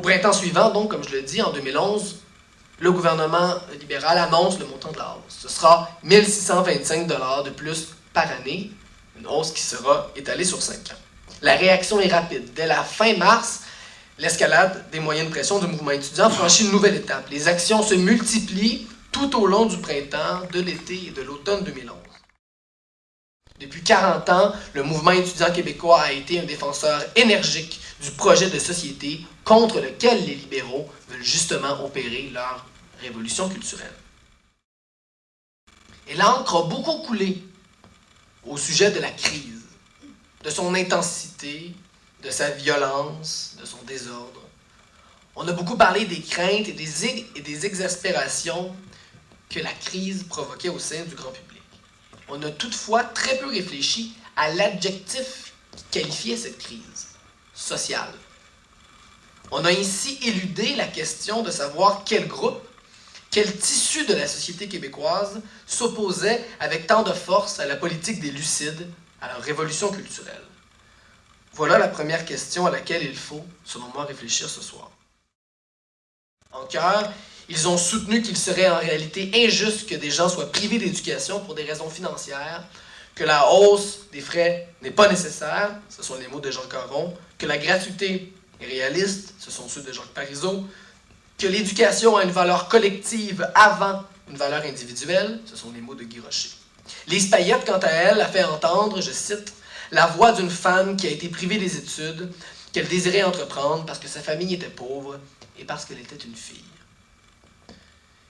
printemps suivant, donc, comme je le dis, en 2011, le gouvernement libéral annonce le montant de la hausse. Ce sera 1 625 $ de plus par année, une hausse qui sera étalée sur 5 ans. La réaction est rapide. Dès la fin mars, l'escalade des moyens de pression du mouvement étudiant franchit une nouvelle étape. Les actions se multiplient tout au long du printemps, de l'été et de l'automne 2011. Depuis 40 ans, le mouvement étudiant québécois a été un défenseur énergique du projet de société contre lequel les libéraux veulent justement opérer leur révolution culturelle. Et l'encre a beaucoup coulé au sujet de la crise, de son intensité, de sa violence, de son désordre. On a beaucoup parlé des craintes et des exaspérations que la crise provoquait au sein du grand public. On a toutefois très peu réfléchi à l'adjectif qui qualifiait cette crise, sociale. On a ainsi éludé la question de savoir quel groupe, quel tissu de la société québécoise s'opposait avec tant de force à la politique des Lucides, à leur révolution culturelle. Voilà la première question à laquelle il faut, selon moi, réfléchir ce soir. En chœur, ils ont soutenu qu'il serait en réalité injuste que des gens soient privés d'éducation pour des raisons financières, que la hausse des frais n'est pas nécessaire, ce sont les mots de Jean Caron, que la gratuité est réaliste, ce sont ceux de Jacques Parizeau, que l'éducation a une valeur collective avant une valeur individuelle, ce sont les mots de Guy Rocher. Lise Payette, quant à elle, a fait entendre, je cite, « la voix d'une femme qui a été privée des études qu'elle désirait entreprendre parce que sa famille était pauvre et parce qu'elle était une fille. »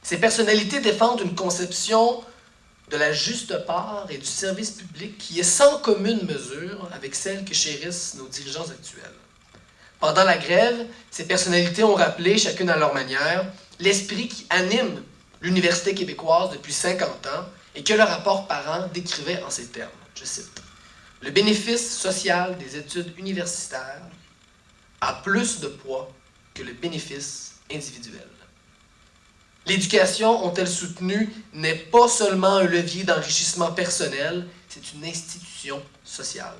Ces personnalités défendent une conception de la juste part et du service public qui est sans commune mesure avec celle que chérissent nos dirigeants actuels. Pendant la grève, ces personnalités ont rappelé, chacune à leur manière, l'esprit qui anime l'université québécoise depuis 50 ans et que le rapport Parent décrivait en ces termes. Je cite. « Le bénéfice social des études universitaires a plus de poids que le bénéfice individuel. » L'éducation, ont-elles soutenu, n'est pas seulement un levier d'enrichissement personnel, c'est une institution sociale.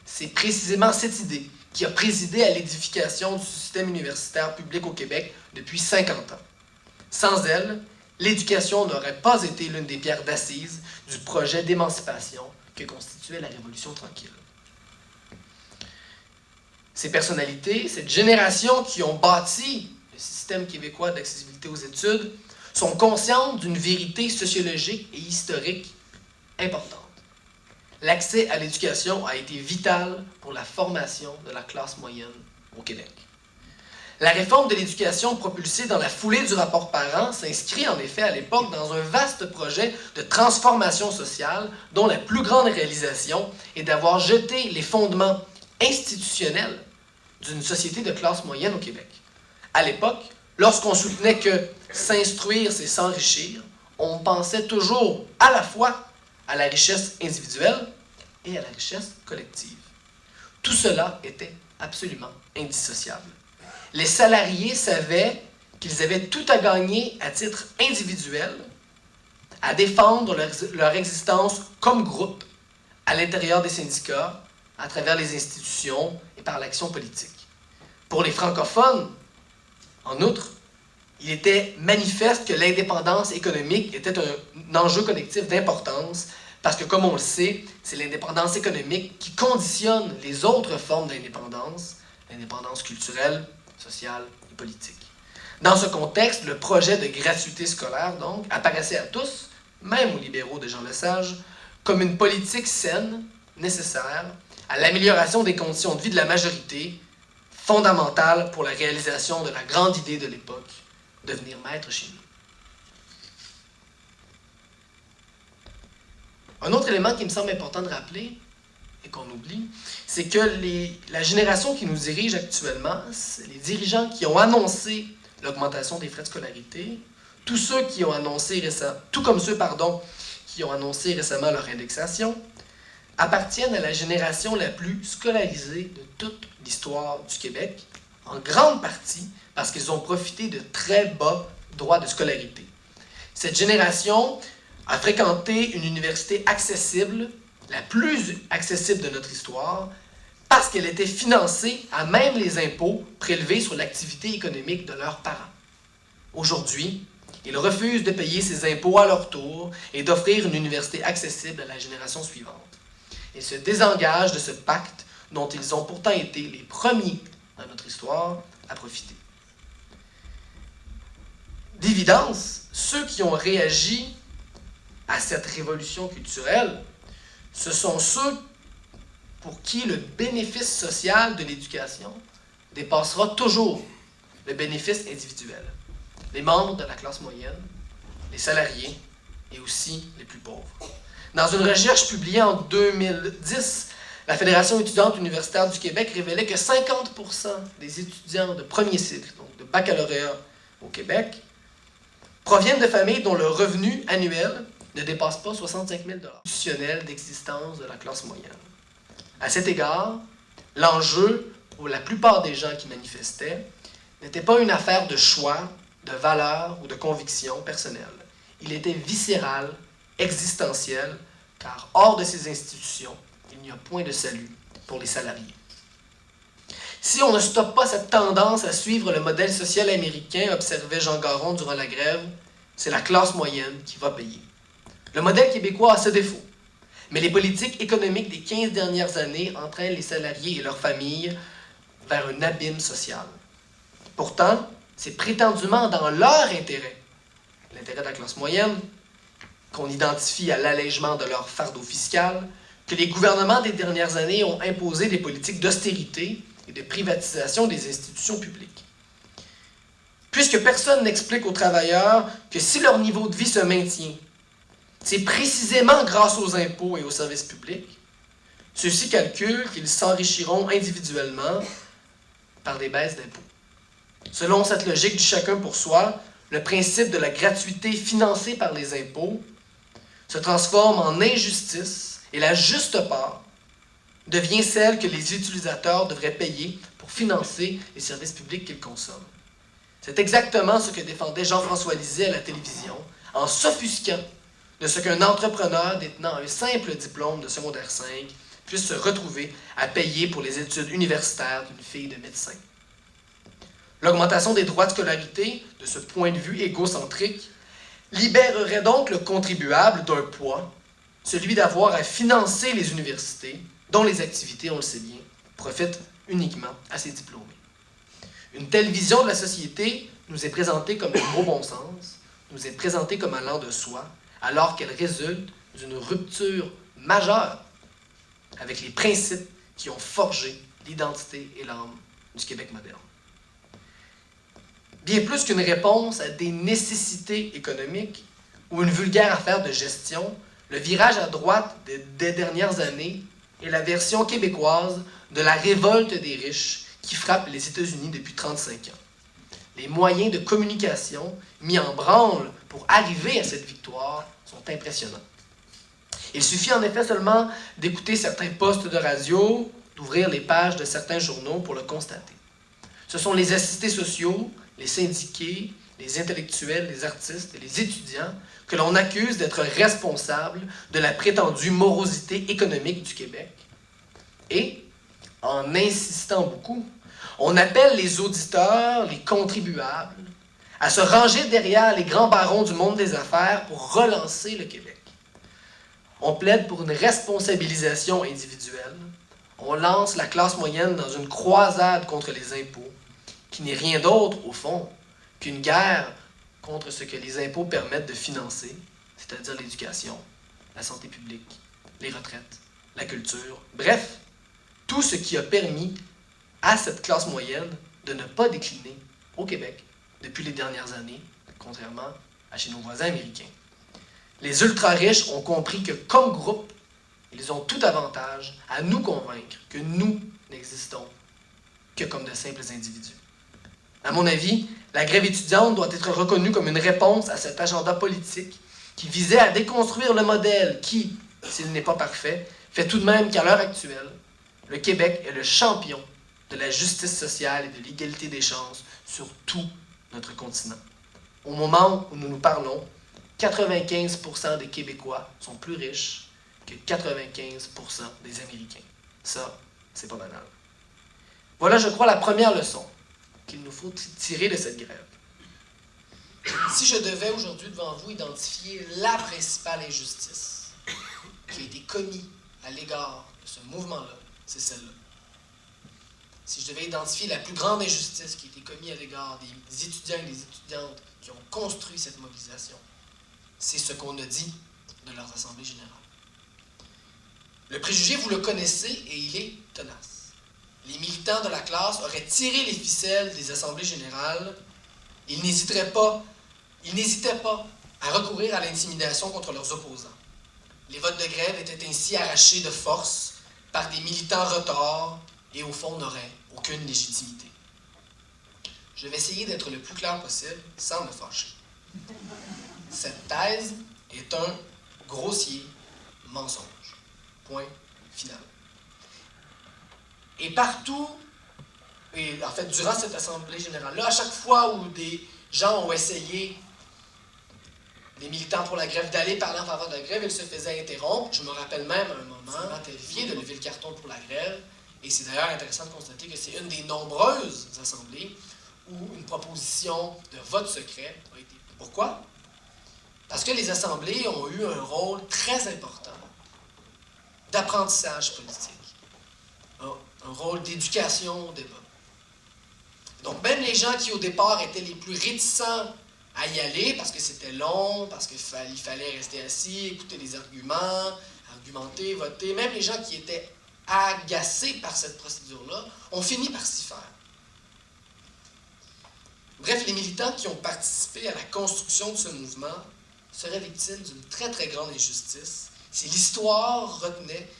C'est précisément cette idée qui a présidé à l'édification du système universitaire public au Québec depuis 50 ans. Sans elle, l'éducation n'aurait pas été l'une des pierres d'assises du projet d'émancipation que constituait la Révolution tranquille. Ces personnalités, cette génération qui ont bâti le système québécois d'accessibilité aux études, sont conscientes d'une vérité sociologique et historique importante. L'accès à l'éducation a été vital pour la formation de la classe moyenne au Québec. La réforme de l'éducation propulsée dans la foulée du rapport Parent s'inscrit en effet à l'époque dans un vaste projet de transformation sociale dont la plus grande réalisation est d'avoir jeté les fondements institutionnels d'une société de classe moyenne au Québec. À l'époque, lorsqu'on soutenait que s'instruire, c'est s'enrichir, on pensait toujours à la fois à la richesse individuelle et à la richesse collective. Tout cela était absolument indissociable. Les salariés savaient qu'ils avaient tout à gagner à titre individuel, à défendre leur existence comme groupe à l'intérieur des syndicats, à travers les institutions et par l'action politique. Pour les francophones, en outre, il était manifeste que l'indépendance économique était un enjeu collectif d'importance parce que, comme on le sait, c'est l'indépendance économique qui conditionne les autres formes d'indépendance, l'indépendance culturelle, sociale et politique. Dans ce contexte, le projet de gratuité scolaire, donc, apparaissait à tous, même aux libéraux de Jean Lesage, comme une politique saine, nécessaire, à l'amélioration des conditions de vie de la majorité, fondamentale pour la réalisation de la grande idée de l'époque, devenir maître chez nous. Un autre élément qui me semble important de rappeler, et qu'on oublie, c'est que la génération qui nous dirige actuellement, c'est les dirigeants qui ont annoncé l'augmentation des frais de scolarité, tous ceux qui ont annoncé qui ont annoncé récemment leur indexation, appartiennent à la génération la plus scolarisée de toute l'histoire du Québec, en grande partie parce qu'ils ont profité de très bas droits de scolarité. Cette génération a fréquenté une université accessible, la plus accessible de notre histoire, parce qu'elle était financée à même les impôts prélevés sur l'activité économique de leurs parents. Aujourd'hui, ils refusent de payer ces impôts à leur tour et d'offrir une université accessible à la génération suivante. Ils se désengagent de ce pacte dont ils ont pourtant été les premiers dans notre histoire à profiter. D'évidence, ceux qui ont réagi à cette révolution culturelle, ce sont ceux pour qui le bénéfice social de l'éducation dépassera toujours le bénéfice individuel. Les membres de la classe moyenne, les salariés et aussi les plus pauvres. Dans une recherche publiée en 2010, la Fédération étudiante universitaire du Québec révélait que 50% des étudiants de premier cycle, donc de baccalauréat au Québec, proviennent de familles dont le revenu annuel ne dépasse pas 65 000 $ institutionnel d'existence de la classe moyenne. À cet égard, l'enjeu, pour la plupart des gens qui manifestaient, n'était pas une affaire de choix, de valeurs ou de convictions personnelles. Il était viscéral, existentiel, car hors de ces institutions, il n'y a point de salut pour les salariés. Si on ne stoppe pas cette tendance à suivre le modèle social américain, observait Jean Garon durant la grève, c'est la classe moyenne qui va payer. Le modèle québécois a ses défauts, mais les politiques économiques des 15 dernières années entraînent les salariés et leurs familles vers un abîme social. Pourtant, c'est prétendument dans leur intérêt, l'intérêt de la classe moyenne, qu'on identifie à l'allègement de leur fardeau fiscal, que les gouvernements des dernières années ont imposé des politiques d'austérité et de privatisation des institutions publiques. Puisque personne n'explique aux travailleurs que si leur niveau de vie se maintient, c'est précisément grâce aux impôts et aux services publics, ceux-ci calculent qu'ils s'enrichiront individuellement par des baisses d'impôts. Selon cette logique du chacun pour soi, le principe de la gratuité financée par les impôts se transforme en injustice et la juste part devient celle que les utilisateurs devraient payer pour financer les services publics qu'ils consomment. C'est exactement ce que défendait Jean-François Lisée à la télévision en s'offusquant de ce qu'un entrepreneur détenant un simple diplôme de secondaire 5 puisse se retrouver à payer pour les études universitaires d'une fille de médecin. L'augmentation des droits de scolarité, de ce point de vue égocentrique, libérerait donc le contribuable d'un poids, celui d'avoir à financer les universités, dont les activités, on le sait bien, profitent uniquement à ses diplômés. Une telle vision de la société nous est présentée comme le gros bon sens, nous est présentée comme allant de soi, alors qu'elle résulte d'une rupture majeure avec les principes qui ont forgé l'identité et l'âme du Québec moderne. Bien plus qu'une réponse à des nécessités économiques ou une vulgaire affaire de gestion, le virage à droite des dernières années est la version québécoise de la révolte des riches qui frappe les États-Unis depuis 35 ans. Les moyens de communication mis en branle pour arriver à cette victoire sont impressionnants. Il suffit en effet seulement d'écouter certains postes de radio, d'ouvrir les pages de certains journaux pour le constater. Ce sont les assistés sociaux, les syndiqués, les intellectuels, les artistes et les étudiants que l'on accuse d'être responsables de la prétendue morosité économique du Québec. Et, en insistant beaucoup, on appelle les auditeurs, les contribuables, à se ranger derrière les grands barons du monde des affaires pour relancer le Québec. On plaide pour une responsabilisation individuelle. On lance la classe moyenne dans une croisade contre les impôts, qui n'est rien d'autre, au fond, qu'une guerre contre ce que les impôts permettent de financer, c'est-à-dire l'éducation, la santé publique, les retraites, la culture, bref, tout ce qui a permis à cette classe moyenne de ne pas décliner au Québec depuis les dernières années, contrairement à chez nos voisins américains. Les ultra-riches ont compris que, comme groupe, ils ont tout avantage à nous convaincre que nous n'existons que comme de simples individus. À mon avis, la grève étudiante doit être reconnue comme une réponse à cet agenda politique qui visait à déconstruire le modèle qui, s'il n'est pas parfait, fait tout de même qu'à l'heure actuelle, le Québec est le champion de la justice sociale et de l'égalité des chances sur tout notre continent. Au moment où nous nous parlons, 95% des Québécois sont plus riches que 95% des Américains. Ça, C'est pas banal. Voilà, je crois, la première leçon qu'il nous faut tirer de cette grève. Si je devais aujourd'hui devant vous identifier la principale injustice qui a été commise à l'égard de ce mouvement-là, c'est celle-là. Si je devais identifier la plus grande injustice qui a été commise à l'égard des étudiants et des étudiantes qui ont construit cette mobilisation, c'est ce qu'on a dit de leurs assemblées générales. Le préjugé, vous le connaissez et il est tenace. Les militants de la classe auraient tiré les ficelles des assemblées générales. Ils n'hésitaient pas à recourir à l'intimidation contre leurs opposants. Les votes de grève étaient ainsi arrachés de force par des militants retards et au fond n'auraient aucune légitimité. Je vais essayer d'être le plus clair possible sans me fâcher. Cette thèse est un grossier mensonge. Point final. Et partout, et en fait, durant cette assemblée générale-là, à chaque fois où des gens ont essayé, des militants pour la grève, d'aller parler en faveur de la grève, ils se faisaient interrompre. Je me rappelle même à un moment, terrifié de lever le carton pour la grève. Et c'est d'ailleurs intéressant de constater que c'est une des nombreuses assemblées où une proposition de vote secret a été. Pourquoi? Parce que les assemblées ont eu un rôle très important d'apprentissage politique, un rôle d'éducation au débat. Donc même les gens qui au départ étaient les plus réticents à y aller parce que c'était long, parce qu'il fallait rester assis, écouter les arguments, argumenter, voter, même les gens qui étaient agacés par cette procédure-là ont fini par s'y faire. Bref, les militants qui ont participé à la construction de ce mouvement seraient victimes d'une très très grande injustice si l'histoire retenait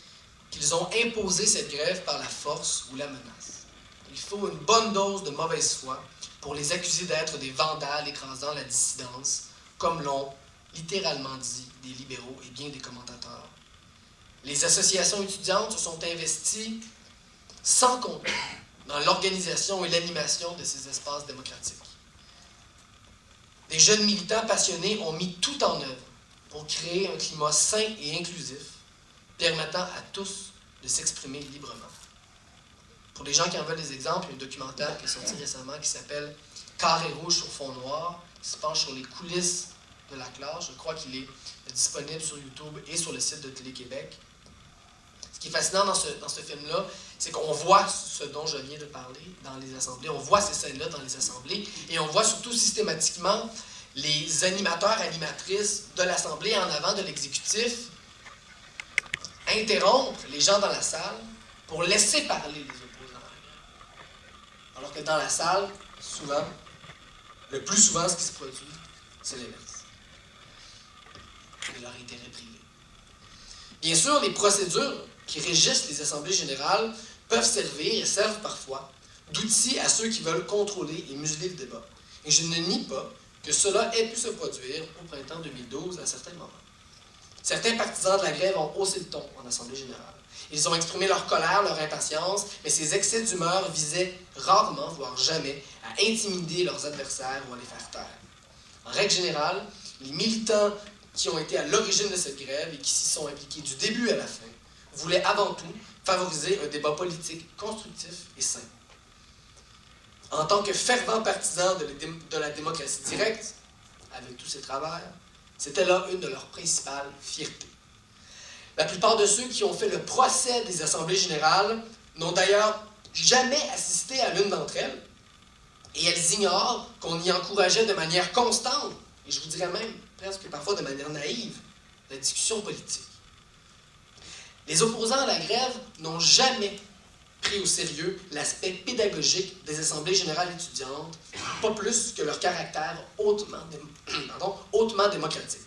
qu'ils ont imposé cette grève par la force ou la menace. Il faut une bonne dose de mauvaise foi pour les accuser d'être des vandales écrasant la dissidence, comme l'ont littéralement dit des libéraux et bien des commentateurs. Les associations étudiantes se sont investies sans compter dans l'organisation et l'animation de ces espaces démocratiques. Des jeunes militants passionnés ont mis tout en œuvre pour créer un climat sain et inclusif, permettant à tous de s'exprimer librement. Pour les gens qui en veulent des exemples, il y a un documentaire qui est sorti récemment qui s'appelle « Carré rouge sur fond noir », qui se penche sur les coulisses de la classe. Je crois qu'il est disponible sur YouTube et sur le site de Télé-Québec. Ce qui est fascinant dans ce film-là, c'est qu'on voit ce dont je viens de parler dans les assemblées, on voit ces scènes-là dans les assemblées, et on voit surtout systématiquement les animateurs, animatrices de l'Assemblée en avant de l'exécutif interrompre les gens dans la salle pour laisser parler les opposants. Alors que dans la salle, souvent, le plus souvent, ce qui se produit, c'est l'inverse. C'est leur intérêt privé. Bien sûr, les procédures qui régissent les assemblées générales peuvent servir, et servent parfois, d'outils à ceux qui veulent contrôler et museler le débat. Et je ne nie pas que cela ait pu se produire au printemps 2012 à certains moments. Certains partisans de la grève ont haussé le ton en assemblée générale. Ils ont exprimé leur colère, leur impatience, mais ces excès d'humeur visaient rarement, voire jamais, à intimider leurs adversaires ou à les faire taire. En règle générale, les militants qui ont été à l'origine de cette grève et qui s'y sont impliqués du début à la fin voulaient avant tout favoriser un débat politique constructif et sain. En tant que fervents partisans de la démocratie directe, avec tous ses travers, c'était là une de leurs principales fiertés. La plupart de ceux qui ont fait le procès des assemblées générales n'ont d'ailleurs jamais assisté à l'une d'entre elles, et elles ignorent qu'on y encourageait de manière constante, et je vous dirais même presque parfois de manière naïve, la discussion politique. Les opposants à la grève n'ont jamais pris au sérieux l'aspect pédagogique des assemblées générales étudiantes, pas plus que leur caractère hautement démocratique.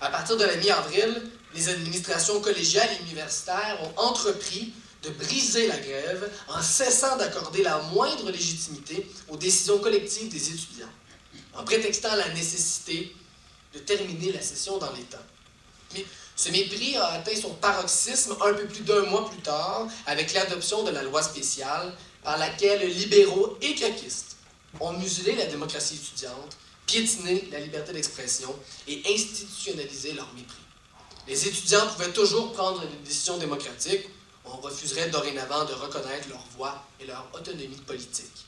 À partir de la mi-avril, les administrations collégiales et universitaires ont entrepris de briser la grève en cessant d'accorder la moindre légitimité aux décisions collectives des étudiants, en prétextant la nécessité de terminer la session dans les temps. Mais ce mépris a atteint son paroxysme un peu plus d'un mois plus tard avec l'adoption de la loi spéciale par laquelle libéraux et caquistes ont muselé la démocratie étudiante, piétiné la liberté d'expression et institutionnalisé leur mépris. Les étudiants pouvaient toujours prendre des décisions démocratiques, on refuserait dorénavant de reconnaître leur voix et leur autonomie politique.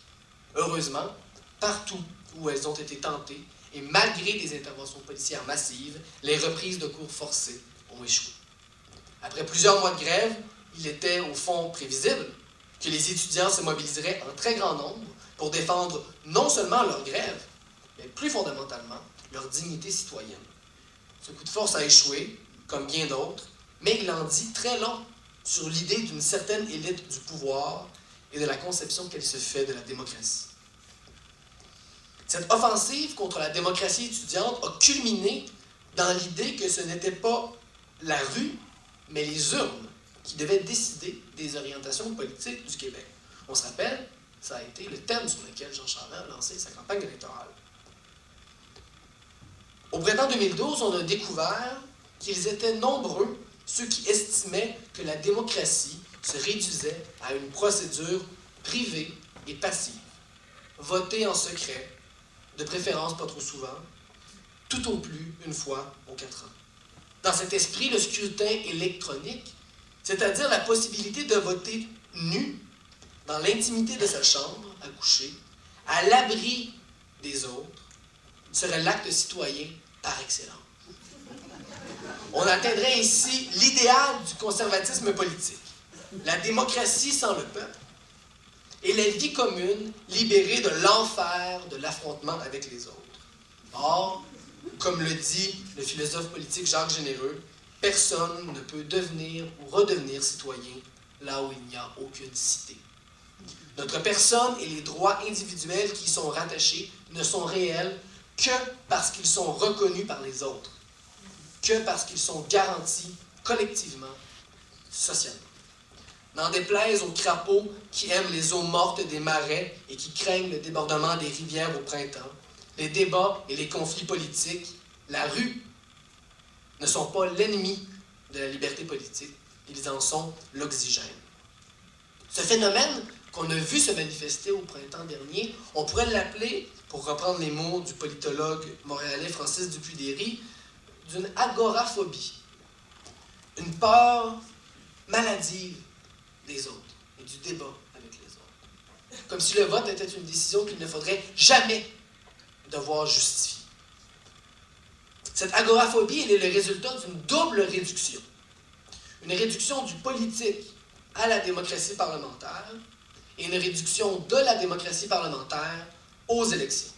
Heureusement, partout où elles ont été tentées, et malgré des interventions policières massives, les reprises de cours forcées ont échoué. Après plusieurs mois de grève, il était au fond prévisible que les étudiants se mobiliseraient en très grand nombre pour défendre non seulement leur grève, mais plus fondamentalement leur dignité citoyenne. Ce coup de force a échoué, comme bien d'autres, mais il en dit très long sur l'idée d'une certaine élite du pouvoir et de la conception qu'elle se fait de la démocratie. Cette offensive contre la démocratie étudiante a culminé dans l'idée que ce n'était pas la rue, mais les urnes qui devaient décider des orientations politiques du Québec. On se rappelle, ça a été le thème sur lequel Jean Charest a lancé sa campagne électorale. Au printemps 2012, on a découvert qu'ils étaient nombreux ceux qui estimaient que la démocratie se réduisait à une procédure privée et passive, votée en secret, de préférence pas trop souvent, tout au plus une fois aux 4 ans. Dans cet esprit, le scrutin électronique, c'est-à-dire la possibilité de voter nu, dans l'intimité de sa chambre à coucher, à l'abri des autres, serait l'acte citoyen par excellence. On atteindrait ainsi l'idéal du conservatisme politique, la démocratie sans le peuple, et la vie commune libérée de l'enfer de l'affrontement avec les autres. Or, comme le dit le philosophe politique Jacques Généreux, personne ne peut devenir ou redevenir citoyen là où il n'y a aucune cité. Notre personne et les droits individuels qui y sont rattachés ne sont réels que parce qu'ils sont reconnus par les autres, que parce qu'ils sont garantis collectivement, socialement. N'en déplaise aux crapauds qui aiment les eaux mortes des marais et qui craignent le débordement des rivières au printemps, les débats et les conflits politiques, la rue, ne sont pas l'ennemi de la liberté politique, ils en sont l'oxygène. Ce phénomène qu'on a vu se manifester au printemps dernier, on pourrait l'appeler, pour reprendre les mots du politologue montréalais Francis Dupuy-Derry, d'une agoraphobie, une peur maladive des autres et du débat avec les autres. Comme si le vote était une décision qu'il ne faudrait jamais devoir justifier. Cette agoraphobie, elle est le résultat d'une double réduction. Une réduction du politique à la démocratie parlementaire et une réduction de la démocratie parlementaire aux élections.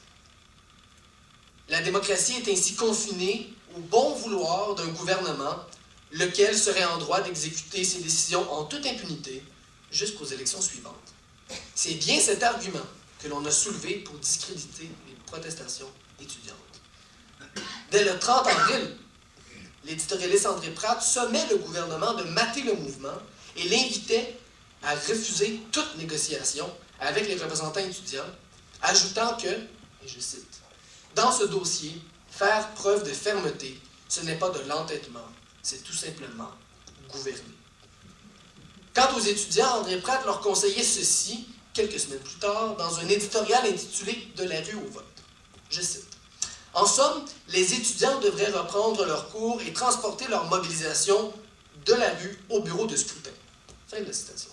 La démocratie est ainsi confinée au bon vouloir d'un gouvernement, lequel serait en droit d'exécuter ses décisions en toute impunité jusqu'aux élections suivantes. C'est bien cet argument que l'on a soulevé pour discréditer les protestations étudiantes. Dès le 30 avril, l'éditorialiste André Pratt sommait le gouvernement de mater le mouvement et l'invitait à refuser toute négociation avec les représentants étudiants, ajoutant que, et je cite, « Dans ce dossier, faire preuve de fermeté, ce n'est pas de l'entêtement, c'est tout simplement gouverner. » Quant aux étudiants, André Pratt leur conseillait ceci, quelques semaines plus tard, dans un éditorial intitulé « De la rue au vote ». Je cite. En somme, les étudiants devraient reprendre leurs cours et transporter leur mobilisation de la rue au bureau de scrutin. Fin de la citation.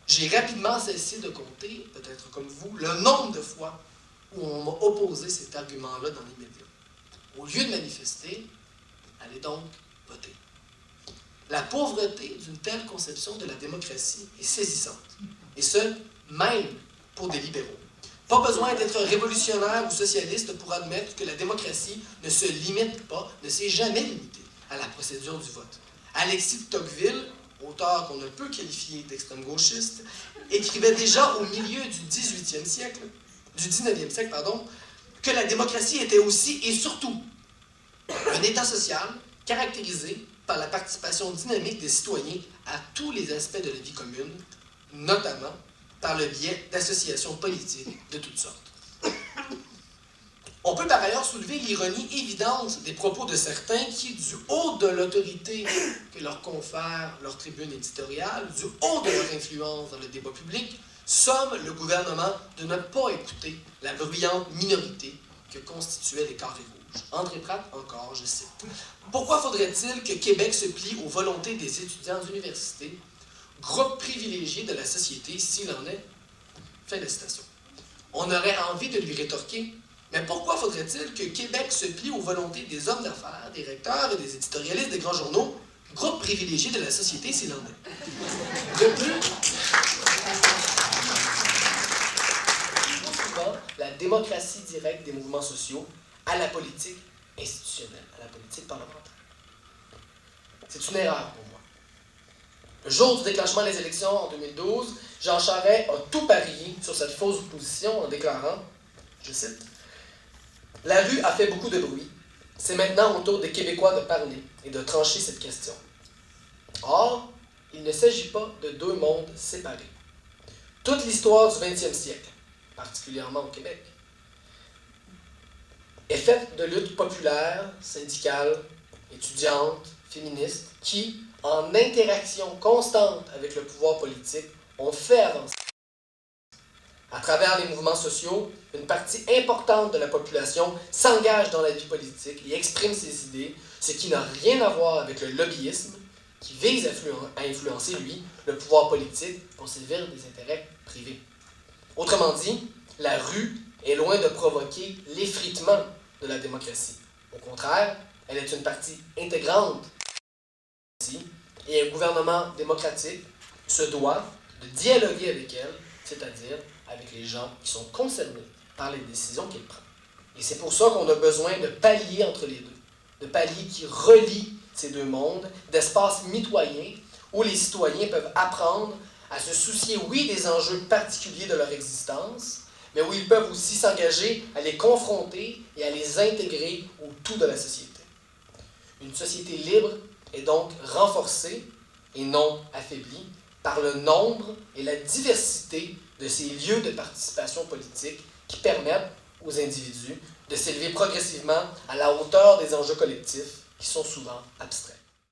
J'ai rapidement cessé de compter, peut-être comme vous, le nombre de fois où on m'a opposé cet argument-là dans les médias. Au lieu de manifester, allez donc voter. La pauvreté d'une telle conception de la démocratie est saisissante, et ce, même pour des libéraux. Pas besoin d'être révolutionnaire ou socialiste pour admettre que la démocratie ne se limite pas, ne s'est jamais limitée à la procédure du vote. Alexis de Tocqueville, auteur qu'on ne peut qualifier d'extrême gauchiste, écrivait déjà au milieu du 19e siècle, que la démocratie était aussi et surtout un État social caractérisé par la participation dynamique des citoyens à tous les aspects de la vie commune, notamment par le biais d'associations politiques de toutes sortes. On peut par ailleurs soulever l'ironie évidente des propos de certains qui, du haut de l'autorité que leur confère leur tribune éditoriale, du haut de leur influence dans le débat public, somment le gouvernement de ne pas écouter la bruyante minorité que constituaient les carrés rouges. André Pratt, encore, je cite. « Pourquoi faudrait-il que Québec se plie aux volontés des étudiants d'université groupe privilégié de la société s'il en est. Fin de citation. On aurait envie de lui rétorquer, mais pourquoi faudrait-il que Québec se plie aux volontés des hommes d'affaires, des recteurs et des éditorialistes des grands journaux, groupe privilégié de la société s'il en est? De plus, souvent, la démocratie directe des mouvements sociaux à la politique institutionnelle, à la politique parlementaire. C'est une erreur pour moi. Le jour du déclenchement des élections en 2012, Jean Charest a tout parié sur cette fausse position en déclarant, je cite, « La rue a fait beaucoup de bruit. C'est maintenant au tour des Québécois de parler et de trancher cette question. » Or, il ne s'agit pas de deux mondes séparés. Toute l'histoire du 20e siècle, particulièrement au Québec, est faite de luttes populaires, syndicales, étudiantes, féministes, qui, en interaction constante avec le pouvoir politique, ont fait avancer. À travers les mouvements sociaux, une partie importante de la population s'engage dans la vie politique et exprime ses idées, ce qui n'a rien à voir avec le lobbyisme qui vise à influencer, lui, le pouvoir politique pour servir des intérêts privés. Autrement dit, la rue est loin de provoquer l'effritement de la démocratie. Au contraire, elle est une partie intégrante et un gouvernement démocratique se doit de dialoguer avec elle, c'est-à-dire avec les gens qui sont concernés par les décisions qu'il prend. Et c'est pour ça qu'on a besoin de paliers entre les deux, de paliers qui relient ces deux mondes, d'espaces mitoyens où les citoyens peuvent apprendre à se soucier, oui, des enjeux particuliers de leur existence, mais où ils peuvent aussi s'engager à les confronter et à les intégrer au tout de la société. Une société libre est donc renforcée et non affaiblie par le nombre et la diversité de ces lieux de participation politique qui permettent aux individus de s'élever progressivement à la hauteur des enjeux collectifs qui sont souvent abstraits.